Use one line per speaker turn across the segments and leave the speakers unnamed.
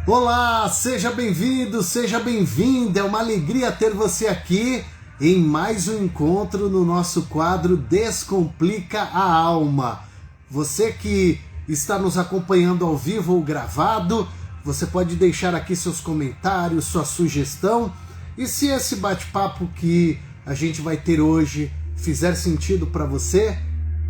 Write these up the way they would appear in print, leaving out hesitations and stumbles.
Olá, seja bem-vindo, seja bem-vinda. É uma alegria ter você aqui em mais um encontro no nosso quadro Descomplica a Alma. Você que está nos acompanhando ao vivo ou gravado, você pode deixar aqui seus comentários, sua sugestão. E se esse bate-papo que a gente vai ter hoje fizer sentido para você,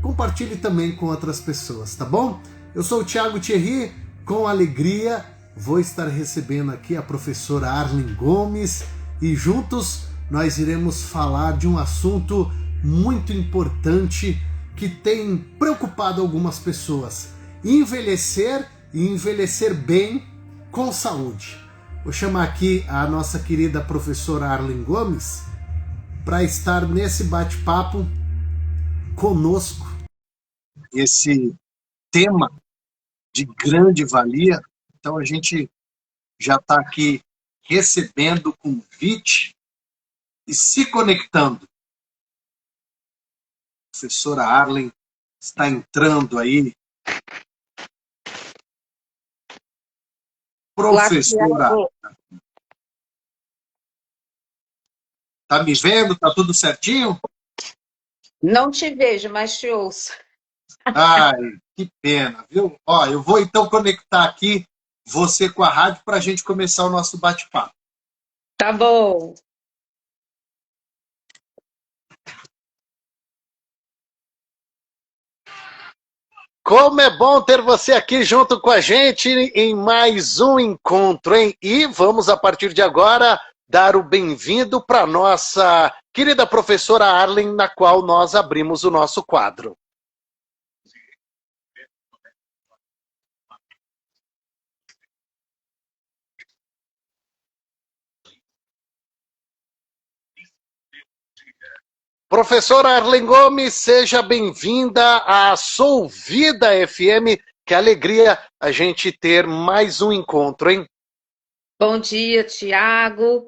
compartilhe também com outras pessoas, tá bom? Eu sou o Thiago Thierry, com alegria vou estar recebendo aqui a professora Arlen Gomes e juntos nós iremos falar de um assunto muito importante que tem preocupado algumas pessoas: envelhecer e envelhecer bem com saúde. Vou chamar aqui a nossa querida professora Arlen Gomes para estar nesse bate-papo conosco. Esse tema de grande valia. Então a gente já está aqui recebendo o convite e se conectando. A professora Arlen está entrando aí. Professora, tá me vendo? Tá tudo certinho?
Não te vejo, mas te ouço.
Ai, que pena, viu? Ó, eu vou então conectar aqui você com a rádio para a gente começar o nosso bate-papo.
Tá bom.
Como é bom ter você aqui junto com a gente em mais um encontro, hein? E vamos, a partir de agora, dar o bem-vindo para nossa querida professora Arlen, na qual nós abrimos o nosso quadro. Professora Arlen Gomes, seja bem-vinda à Solvida FM. Que alegria a gente ter mais um encontro, hein?
Bom dia, Tiago.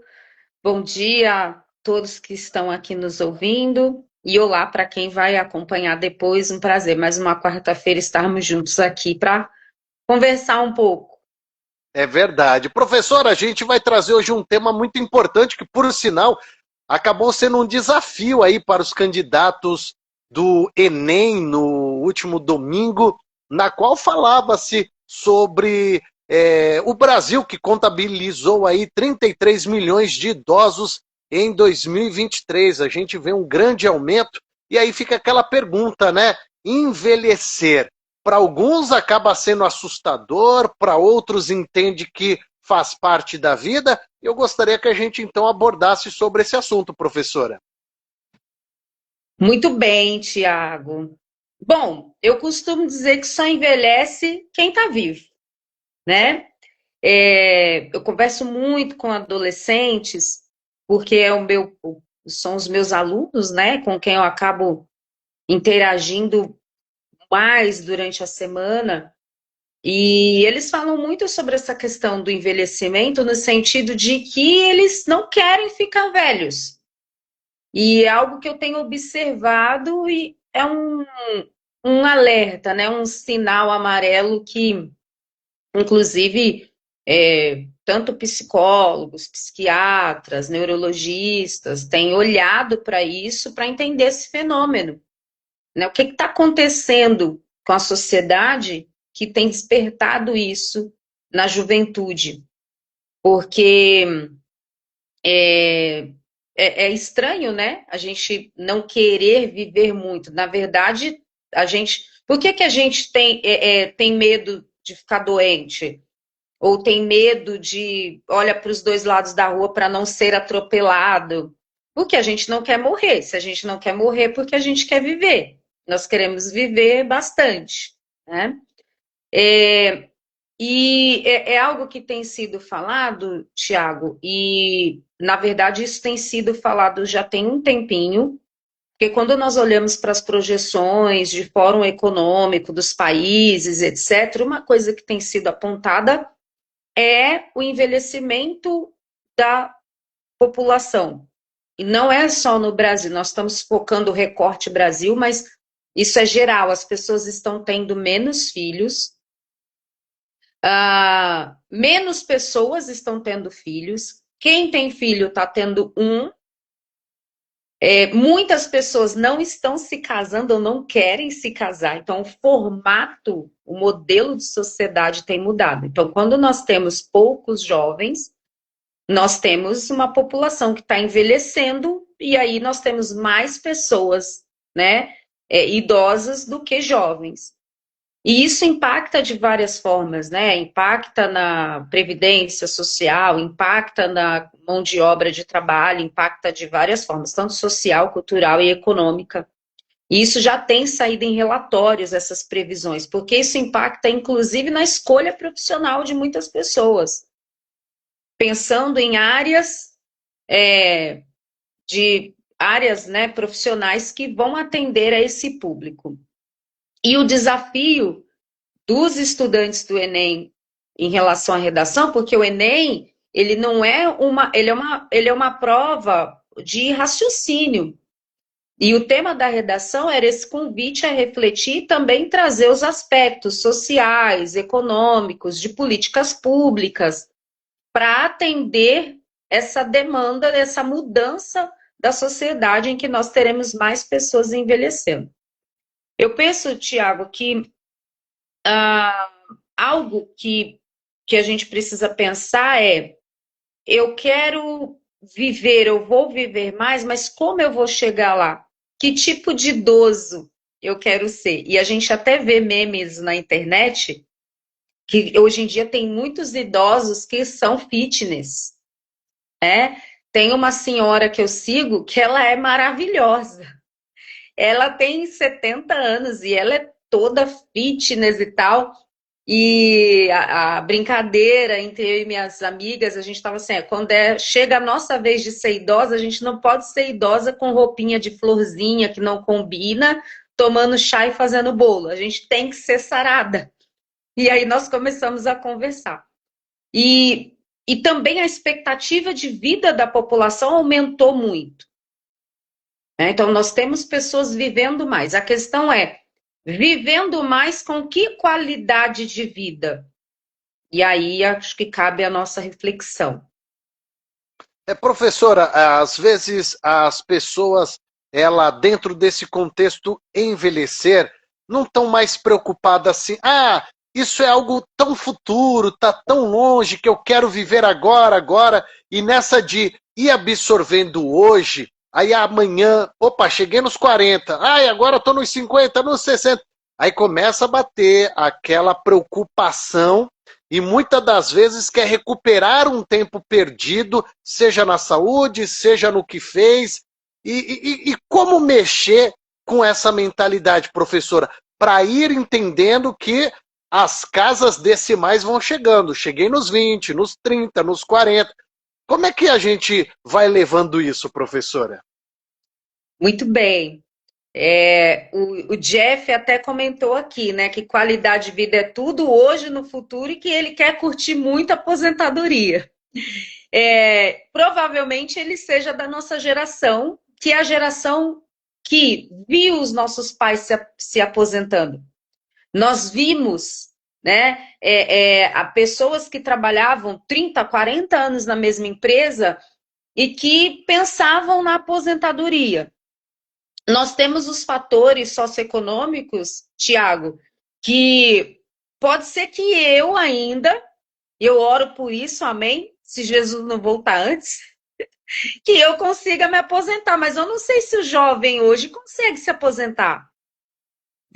Bom dia a todos que estão aqui nos ouvindo. E olá para quem vai acompanhar depois. Um prazer, mais uma quarta-feira, estarmos juntos aqui para conversar um pouco.
É verdade. Professora, a gente vai trazer hoje um tema muito importante que, por sinal, acabou sendo um desafio aí para os candidatos do Enem no último domingo, na qual falava-se sobre o Brasil, que contabilizou aí 33 milhões de idosos em 2023. A gente vê um grande aumento, e aí fica aquela pergunta, né? Envelhecer, para alguns acaba sendo assustador, para outros entende que faz parte da vida. Eu gostaria que a gente, então, abordasse sobre esse assunto, professora.
Muito bem, Tiago. Bom, eu costumo dizer que só envelhece quem está vivo, né? Eu converso muito com adolescentes, porque são os meus alunos, né? Com quem eu acabo interagindo mais durante a semana. E eles falam muito sobre essa questão do envelhecimento, no sentido de que eles não querem ficar velhos. E é algo que eu tenho observado e é um alerta, né? Um sinal amarelo que, inclusive, tanto psicólogos, psiquiatras, neurologistas têm olhado para isso para entender esse fenômeno, né? O que está acontecendo com a sociedade que tem despertado isso na juventude? Porque é estranho, né? A gente não querer viver muito. Na verdade, por que a gente tem medo de ficar doente? Ou tem medo de olha para os dois lados da rua para não ser atropelado? Porque a gente não quer morrer. Se a gente não quer morrer, porque a gente quer viver. Nós queremos viver bastante, né? É algo que tem sido falado, Tiago, e na verdade isso tem sido falado já tem um tempinho, porque quando nós olhamos para as projeções de Fórum Econômico dos países, etc., uma coisa que tem sido apontada é o envelhecimento da população. E não é só no Brasil, nós estamos focando o recorte Brasil, mas isso é geral, as pessoas estão tendo menos filhos, Menos pessoas estão tendo filhos. Quem tem filho está tendo um. Muitas pessoas não estão se casando ou não querem se casar. Então, o formato, o modelo de sociedade tem mudado. Então, quando nós temos poucos jovens, nós temos uma população que está envelhecendo e aí nós temos mais pessoas, né, idosas do que jovens. E isso impacta de várias formas, né? Impacta na previdência social, impacta na mão de obra de trabalho, impacta de várias formas, tanto social, cultural e econômica. E isso já tem saído em relatórios, essas previsões, porque isso impacta, inclusive, na escolha profissional de muitas pessoas. Pensando em áreas, né, profissionais que vão atender a esse público. E o desafio dos estudantes do Enem em relação à redação, porque o Enem, ele não é ele é uma prova de raciocínio. E o tema da redação era esse convite a refletir e também trazer os aspectos sociais, econômicos, de políticas públicas, para atender essa demanda, essa mudança da sociedade em que nós teremos mais pessoas envelhecendo. Eu penso, Tiago, que algo que a gente precisa pensar eu quero viver, eu vou viver mais, mas como eu vou chegar lá? Que tipo de idoso eu quero ser? E a gente até vê memes na internet que hoje em dia tem muitos idosos que são fitness, né? Tem uma senhora que eu sigo que ela é maravilhosa. Ela tem 70 anos e ela é toda fitness e tal. E a brincadeira entre eu e minhas amigas, a gente estava assim, quando chega a nossa vez de ser idosa, a gente não pode ser idosa com roupinha de florzinha que não combina, tomando chá e fazendo bolo. A gente tem que ser sarada. E aí nós começamos a conversar. E também a expectativa de vida da população aumentou muito, né? Então nós temos pessoas vivendo mais. A questão é, vivendo mais com que qualidade de vida? E aí acho que cabe a nossa reflexão.
Professora, às vezes as pessoas, ela dentro desse contexto envelhecer, não estão mais preocupadas assim, isso é algo tão futuro, tá tão longe que eu quero viver agora, agora, e nessa de ir absorvendo hoje, aí amanhã, opa, cheguei nos 40, agora estou nos 50, nos 60, aí começa a bater aquela preocupação e muitas das vezes quer recuperar um tempo perdido, seja na saúde, seja no que fez. E como mexer com essa mentalidade, professora, para ir entendendo que as casas decimais vão chegando. Cheguei nos 20, nos 30, nos 40. Como é que a gente vai levando isso, professora?
Muito bem. O Jeff até comentou aqui, né, que qualidade de vida é tudo hoje, no futuro, e que ele quer curtir muito a aposentadoria. Provavelmente ele seja da nossa geração, que é a geração que viu os nossos pais se aposentando. Nós vimos, né, pessoas que trabalhavam 30, 40 anos na mesma empresa e que pensavam na aposentadoria. Nós temos os fatores socioeconômicos, Tiago, que pode ser que eu oro por isso, amém, se Jesus não voltar antes, que eu consiga me aposentar, mas eu não sei se o jovem hoje consegue se aposentar.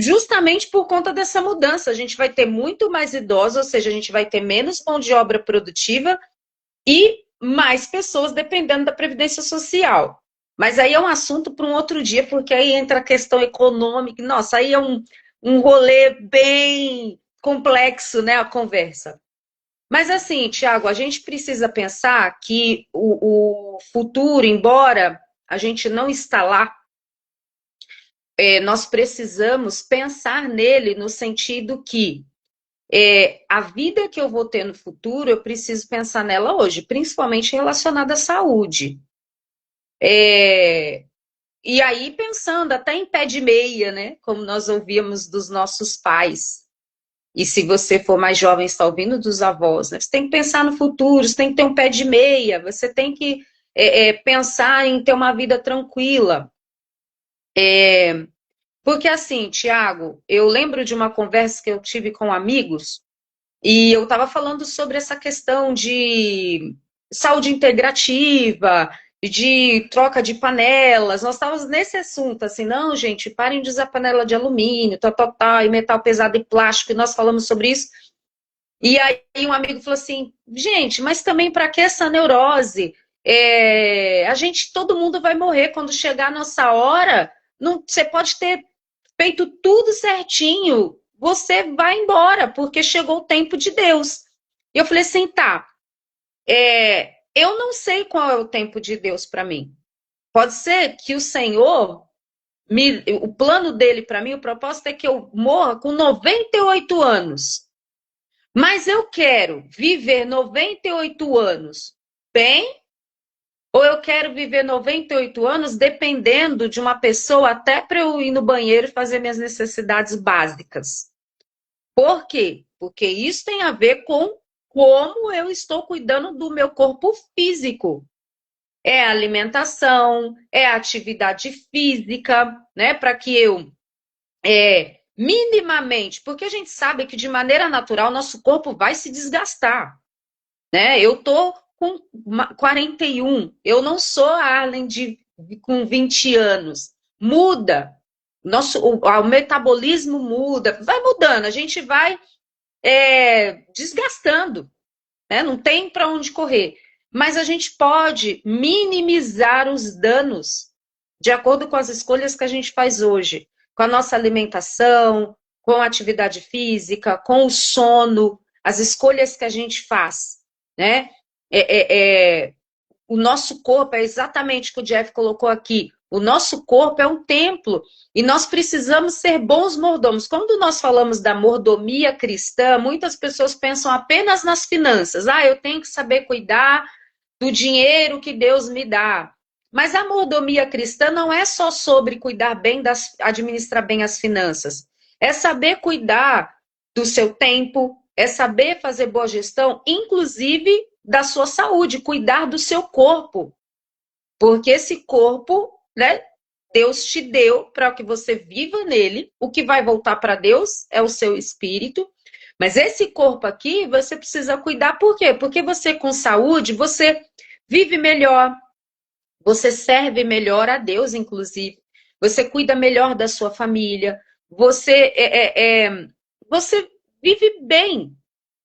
Justamente por conta dessa mudança, a gente vai ter muito mais idosos, ou seja, a gente vai ter menos mão de obra produtiva e mais pessoas dependendo da previdência social. Mas aí é um assunto para um outro dia, porque aí entra a questão econômica. Nossa, aí é um rolê bem complexo, né, a conversa. Mas assim, Tiago, a gente precisa pensar que o futuro, embora a gente não está lá, nós precisamos pensar nele no sentido que a vida que eu vou ter no futuro, eu preciso pensar nela hoje, principalmente relacionada à saúde. E aí, pensando até em pé de meia, né? Como nós ouvíamos dos nossos pais. E se você for mais jovem, está ouvindo dos avós, né? Você tem que pensar no futuro, você tem que ter um pé de meia, você tem que pensar em ter uma vida tranquila. Porque assim, Tiago, eu lembro de uma conversa que eu tive com amigos e eu estava falando sobre essa questão de saúde integrativa, de troca de panelas. Nós estávamos nesse assunto, assim, não, gente, parem de usar panela de alumínio, e metal pesado e plástico, e nós falamos sobre isso. E aí um amigo falou assim, gente, mas também para que essa neurose? Todo mundo vai morrer quando chegar a nossa hora. Não, você pode ter feito tudo certinho, você vai embora, porque chegou o tempo de Deus. E eu falei assim, tá, eu não sei qual é o tempo de Deus para mim. Pode ser que o Senhor, o plano dele para mim, o propósito é que eu morra com 98 anos. Mas eu quero viver 98 anos bem, ou eu quero viver 98 anos dependendo de uma pessoa até para eu ir no banheiro e fazer minhas necessidades básicas. Por quê? Porque isso tem a ver com como eu estou cuidando do meu corpo físico. É a alimentação, é a atividade física, né? Para que eu minimamente, porque a gente sabe que de maneira natural nosso corpo vai se desgastar, né? Eu tô com 41, eu não sou a Arlen com 20 anos. Muda, o metabolismo muda, vai mudando, a gente vai desgastando, né? Não tem para onde correr. Mas a gente pode minimizar os danos de acordo com as escolhas que a gente faz hoje, com a nossa alimentação, com a atividade física, com o sono, as escolhas que a gente faz, né? O nosso corpo é exatamente o que o Jeff colocou aqui. O nosso corpo é um templo e nós precisamos ser bons mordomos. Quando nós falamos da mordomia cristã, muitas pessoas pensam apenas nas finanças. Eu tenho que saber cuidar do dinheiro que Deus me dá. Mas a mordomia cristã não é só sobre cuidar bem, administrar bem as finanças. É saber cuidar do seu tempo, é saber fazer boa gestão, inclusive da sua saúde, cuidar do seu corpo. Porque esse corpo, né, Deus te deu para que você viva nele. O que vai voltar para Deus é o seu espírito. Mas esse corpo aqui, você precisa cuidar. Por quê? Porque você com saúde, você vive melhor, você serve melhor a Deus, inclusive. Você cuida melhor da sua família. Você vive bem,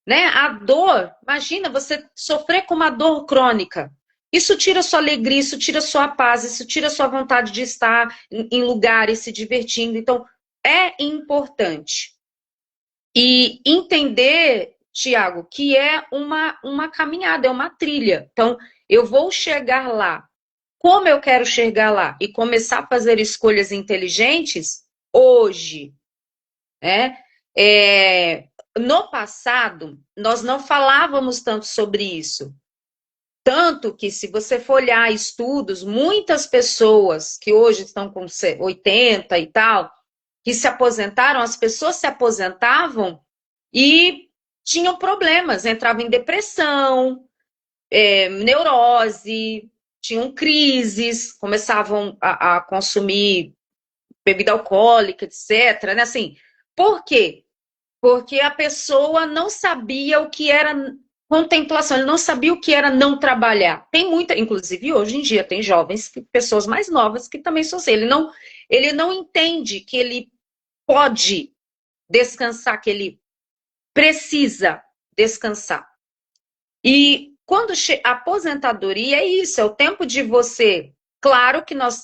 né? A dor, imagina você sofrer com uma dor crônica. Isso tira sua alegria, isso tira sua paz, isso tira sua vontade de estar em lugares se divertindo. Então, é importante. E entender, Tiago, que é uma caminhada, é uma trilha. Então, eu vou chegar lá. Como eu quero chegar lá? E começar a fazer escolhas inteligentes hoje, né? No passado, nós não falávamos tanto sobre isso. Tanto que, se você for olhar estudos, muitas pessoas que hoje estão com 80 e tal, que se aposentaram, as pessoas se aposentavam e tinham problemas, entravam em depressão, neurose, tinham crises, começavam a consumir bebida alcoólica, etc. Né? Assim, por quê? Porque a pessoa não sabia o que era contemplação, ele não sabia o que era não trabalhar. Tem muita, inclusive hoje em dia, tem jovens, pessoas mais novas que também são assim. Ele não entende que ele pode descansar, que ele precisa descansar. E quando a aposentadoria é isso, é o tempo de você. Claro que nós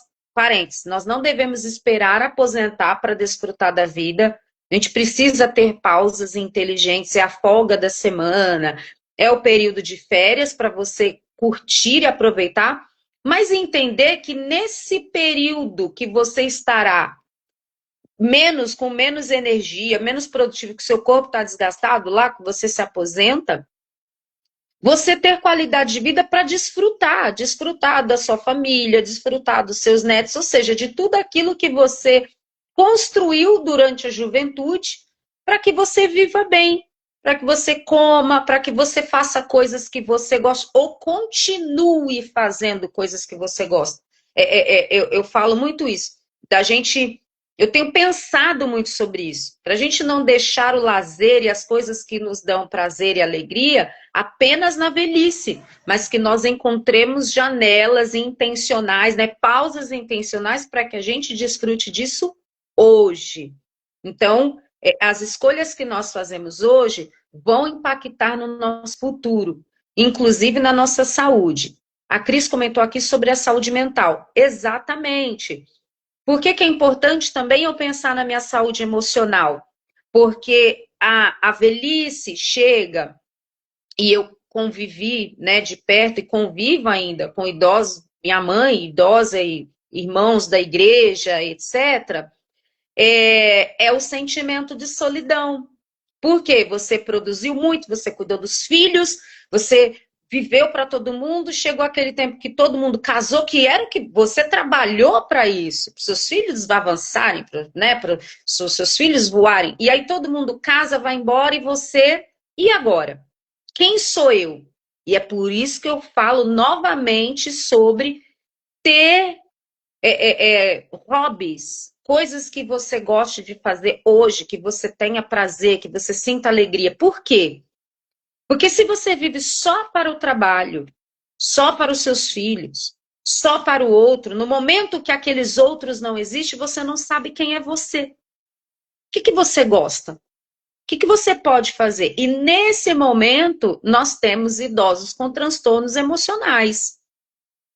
não devemos esperar aposentar para desfrutar da vida. A gente precisa ter pausas inteligentes, é a folga da semana, é o período de férias para você curtir e aproveitar, mas entender que nesse período que você estará com menos energia, menos produtivo, que seu corpo está desgastado, lá que você se aposenta, você ter qualidade de vida para desfrutar da sua família, desfrutar dos seus netos, ou seja, de tudo aquilo que você construiu durante a juventude, para que você viva bem, para que você coma, para que você faça coisas que você gosta, ou continue fazendo coisas que você gosta. Eu falo muito isso, da gente. Eu tenho pensado muito sobre isso, para a gente não deixar o lazer e as coisas que nos dão prazer e alegria apenas na velhice, mas que nós encontremos janelas intencionais, né, pausas intencionais para que a gente desfrute disso hoje. Então, as escolhas que nós fazemos hoje vão impactar no nosso futuro, inclusive na nossa saúde. A Cris comentou aqui sobre a saúde mental. Exatamente. Por que é importante também eu pensar na minha saúde emocional? Porque a velhice chega, e eu convivi, né, de perto e convivo ainda com idosos, minha mãe idosa e irmãos da igreja, etc., é o sentimento de solidão. Por quê? Você produziu muito, você cuidou dos filhos, você viveu para todo mundo, chegou aquele tempo que todo mundo casou, que era o que você trabalhou para isso, para seus filhos avançarem, né, para seus filhos voarem. E aí todo mundo casa, vai embora e você... E agora? Quem sou eu? E é por isso que eu falo novamente sobre ter hobbies, coisas que você goste de fazer hoje, que você tenha prazer, que você sinta alegria. Por quê? Porque se você vive só para o trabalho, só para os seus filhos, só para o outro, no momento que aqueles outros não existem, você não sabe quem é você. O que você gosta? O que você pode fazer? E nesse momento, nós temos idosos com transtornos emocionais.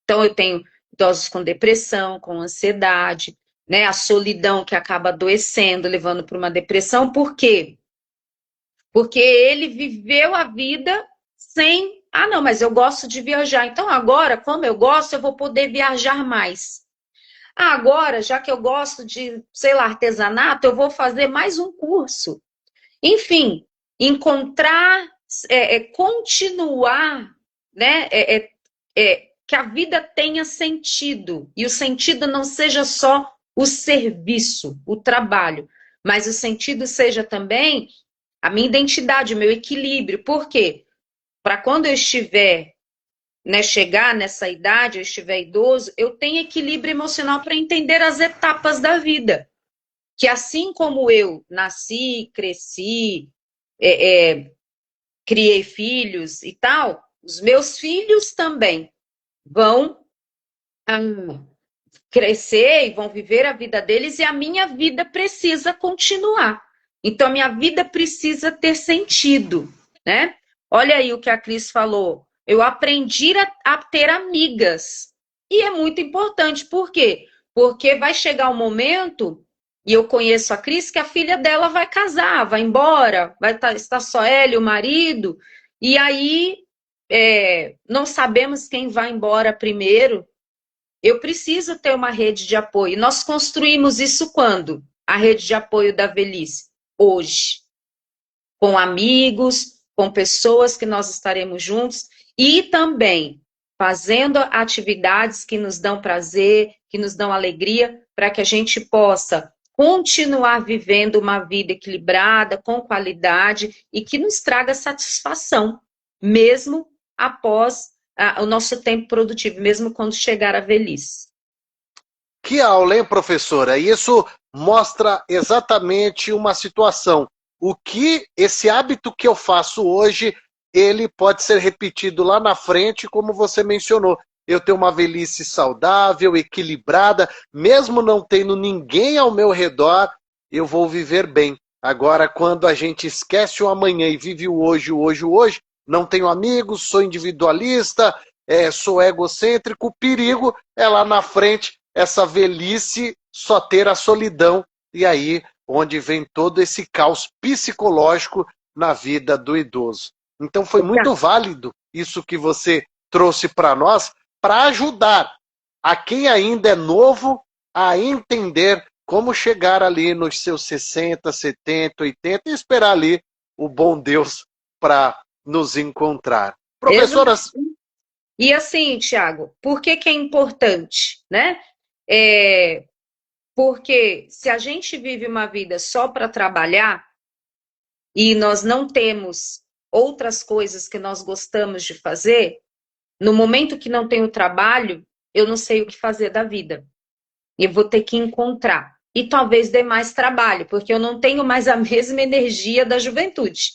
Então, eu tenho idosos com depressão, com ansiedade, né? A solidão que acaba adoecendo, levando para uma depressão. Por quê? Porque ele viveu a vida sem... Ah, não, mas eu gosto de viajar. Então, agora, como eu gosto, eu vou poder viajar mais. Ah, agora, já que eu gosto de, sei lá, artesanato, eu vou fazer mais um curso. Enfim, encontrar, continuar, né? Que a vida tenha sentido. E o sentido não seja só o serviço, o trabalho, mas o sentido seja também a minha identidade, o meu equilíbrio. Por quê? Para quando eu estiver, né, chegar nessa idade, eu estiver idoso, eu tenho equilíbrio emocional para entender as etapas da vida. Que assim como eu nasci, cresci, criei filhos e tal, os meus filhos também vão crescer e vão viver a vida deles, e a minha vida precisa continuar. Então, a minha vida precisa ter sentido, né? Olha aí o que a Cris falou. Eu aprendi a ter amigas. E é muito importante. Por quê? Porque vai chegar um momento, e eu conheço a Cris, que a filha dela vai casar, vai embora, vai estar só ela e o marido, e aí não sabemos quem vai embora primeiro. Eu preciso ter uma rede de apoio. Nós construímos isso quando? A rede de apoio da velhice. Hoje. Com amigos, com pessoas que nós estaremos juntos e também fazendo atividades que nos dão prazer, que nos dão alegria, para que a gente possa continuar vivendo uma vida equilibrada, com qualidade e que nos traga satisfação, mesmo após o nosso tempo produtivo, mesmo quando chegar a velhice.
Que aula, hein, professora? Isso mostra exatamente uma situação. O que esse hábito que eu faço hoje, ele pode ser repetido lá na frente, como você mencionou. Eu tenho uma velhice saudável, equilibrada, mesmo não tendo ninguém ao meu redor, eu vou viver bem. Agora, quando a gente esquece o amanhã e vive o hoje, não tenho amigos, sou individualista, sou egocêntrico, o perigo é lá na frente, essa velhice só ter a solidão, e aí onde vem todo esse caos psicológico na vida do idoso. Então foi muito válido isso que você trouxe para nós, para ajudar a quem ainda é novo a entender como chegar ali nos seus 60, 70, 80 e esperar ali o bom Deus para nos encontrar. Professoras...
E assim, Tiago, por que é importante, né? Porque se a gente vive uma vida só para trabalhar, e nós não temos outras coisas que nós gostamos de fazer, no momento que não tenho trabalho, eu não sei o que fazer da vida. Eu vou ter que encontrar. E talvez dê mais trabalho, porque eu não tenho mais a mesma energia da juventude.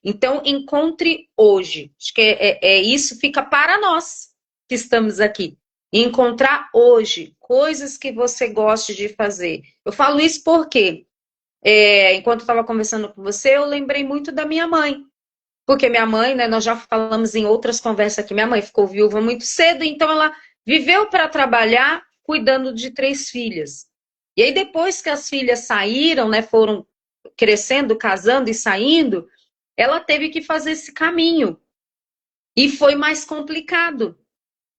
Então, encontre hoje. Acho que isso fica para nós que estamos aqui. Encontrar hoje coisas que você goste de fazer. Eu falo isso porque, enquanto eu estava conversando com você, eu lembrei muito da minha mãe. Porque minha mãe, né, nós já falamos em outras conversas que minha mãe ficou viúva muito cedo, então ela viveu para trabalhar cuidando de 3 filhas. E aí depois que as filhas saíram, né, foram crescendo, casando e saindo, ela teve que fazer esse caminho. E foi mais complicado,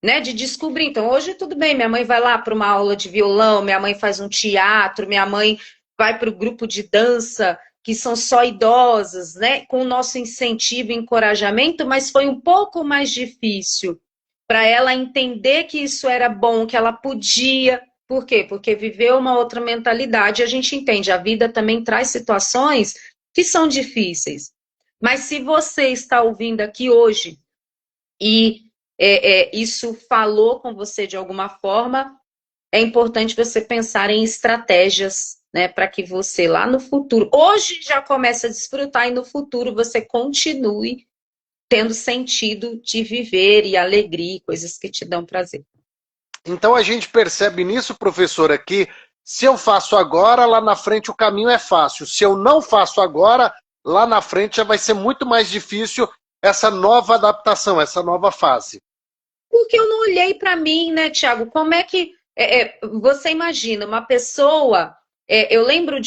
né, de descobrir. Então hoje tudo bem, minha mãe vai lá para uma aula de violão, minha mãe faz um teatro, minha mãe vai para o grupo de dança, que são só idosas, né, com o nosso incentivo e encorajamento, mas foi um pouco mais difícil para ela entender que isso era bom, que ela podia. Por quê? Porque viveu uma outra mentalidade. A gente entende, a vida também traz situações que são difíceis. Mas se você está ouvindo aqui hoje e isso falou com você de alguma forma, é importante você pensar em estratégias, né, para que você lá no futuro, hoje já comece a desfrutar e no futuro você continue tendo sentido de viver e alegria, coisas que te dão prazer.
Então a gente percebe nisso, professora, que se eu faço agora, lá na frente o caminho é fácil. Se eu não faço agora, lá na frente já vai ser muito mais difícil essa nova adaptação, essa nova fase.
Porque eu não olhei para mim, né, Tiago? Como é que você imagina uma pessoa? Eu lembro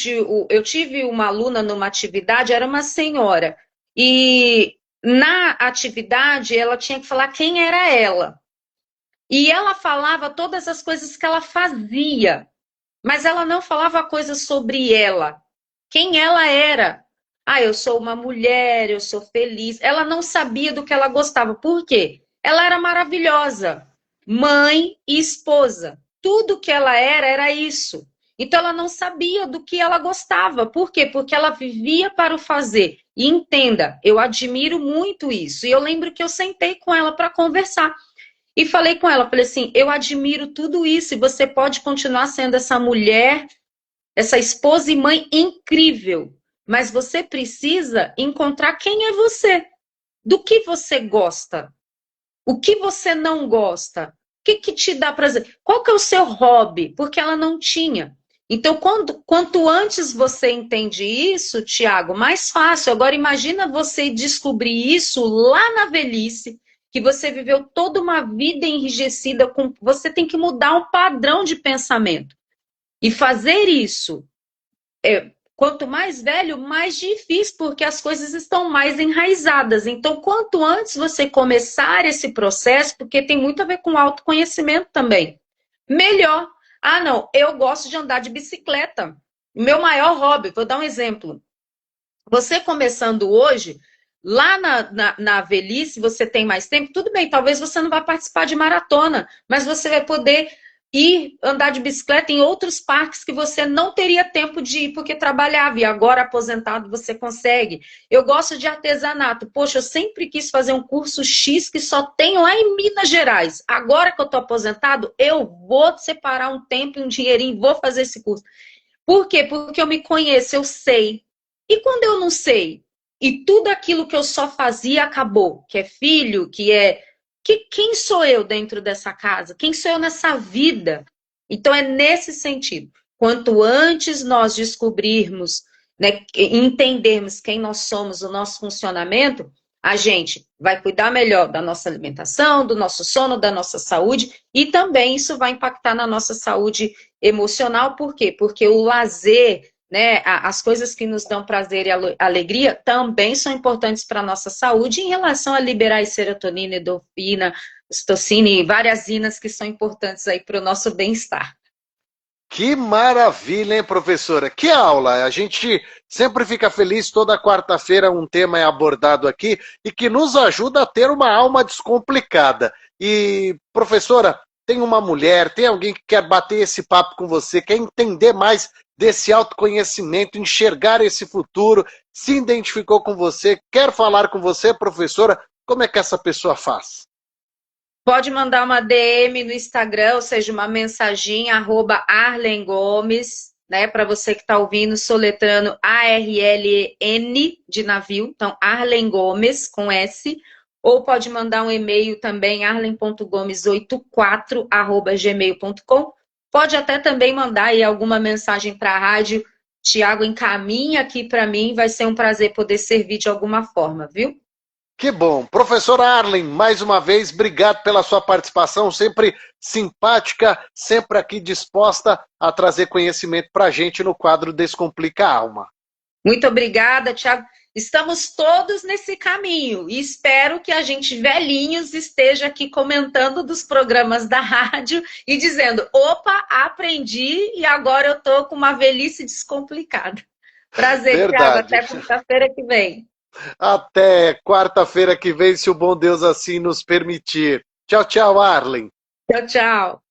eu tive uma aluna numa atividade, era uma senhora, e na atividade ela tinha que falar quem era ela. E ela falava todas as coisas que ela fazia, mas ela não falava coisas sobre ela, quem ela era. Ah, eu sou uma mulher, eu sou feliz. Ela não sabia do que ela gostava. Por quê? Ela era maravilhosa, mãe e esposa. Tudo que ela era isso. Então ela não sabia do que ela gostava. Por quê? Porque ela vivia para o fazer. E entenda, eu admiro muito isso. E eu lembro que eu sentei com ela para conversar. E falei com ela, falei assim, eu admiro tudo isso e você pode continuar sendo essa mulher, essa esposa e mãe incrível. Mas você precisa encontrar quem é você. Do que você gosta? O que você não gosta? O que te dá prazer? Qual que é o seu hobby? Porque ela não tinha. Então, quanto antes você entende isso, Tiago, mais fácil. Agora, imagina você descobrir isso lá na velhice, que você viveu toda uma vida enrijecida. Você tem que mudar um padrão de pensamento. E fazer isso, quanto mais velho, mais difícil, porque as coisas estão mais enraizadas. Então, quanto antes você começar esse processo, porque tem muito a ver com autoconhecimento também, melhor. Ah, não, eu gosto de andar de bicicleta. Meu maior hobby, vou dar um exemplo. Você começando hoje, lá na velhice, você tem mais tempo, tudo bem, talvez você não vá participar de maratona, mas você vai poder ir andar de bicicleta em outros parques que você não teria tempo de ir porque trabalhava, e agora aposentado você consegue. Eu gosto de artesanato. Poxa, eu sempre quis fazer um curso X que só tem lá em Minas Gerais. Agora que eu estou aposentado, eu vou separar um tempo e um dinheirinho e vou fazer esse curso. Por quê? Porque eu me conheço, eu sei. E quando eu não sei? E tudo aquilo que eu só fazia acabou, que é filho, quem sou eu dentro dessa casa? Quem sou eu nessa vida? Então é nesse sentido. Quanto antes nós descobrirmos, né, entendermos quem nós somos, o nosso funcionamento, a gente vai cuidar melhor da nossa alimentação, do nosso sono, da nossa saúde, e também isso vai impactar na nossa saúde emocional. Por quê? Porque o lazer, né, as coisas que nos dão prazer e alegria também são importantes para a nossa saúde em relação a liberar serotonina, endorfina, ocitocina e várias inas que são importantes aí para o nosso bem-estar.
Que maravilha, hein, professora? Que aula! A gente sempre fica feliz, toda quarta-feira um tema é abordado aqui e que nos ajuda a ter uma alma descomplicada. E, professora, tem uma mulher, tem alguém que quer bater esse papo com você, quer entender mais desse autoconhecimento, enxergar esse futuro, se identificou com você, quer falar com você, professora, como é que essa pessoa faz?
Pode mandar uma DM no Instagram, ou seja, uma mensaginha, @Arlen Gomes, né? Para você que está ouvindo, soletrando ARLN de navio, então Arlen Gomes com S, ou pode mandar um e-mail também, arlen.gomes84@gmail.com. Pode até também mandar aí alguma mensagem para a rádio. Tiago, encaminha aqui para mim, vai ser um prazer poder servir de alguma forma, viu?
Que bom. Professora Arlen, mais uma vez, obrigado pela sua participação, sempre simpática, sempre aqui disposta a trazer conhecimento para a gente no quadro Descomplica a Alma.
Muito obrigada, Tiago. Estamos todos nesse caminho e espero que a gente, velhinhos, esteja aqui comentando dos programas da rádio e dizendo, opa, aprendi e agora eu estou com uma velhice descomplicada. Prazer, Tiago.
Verdade.
Até quarta-feira que vem.
Até quarta-feira que vem, se o bom Deus assim nos permitir. Tchau, tchau, Arlen.
Tchau, tchau.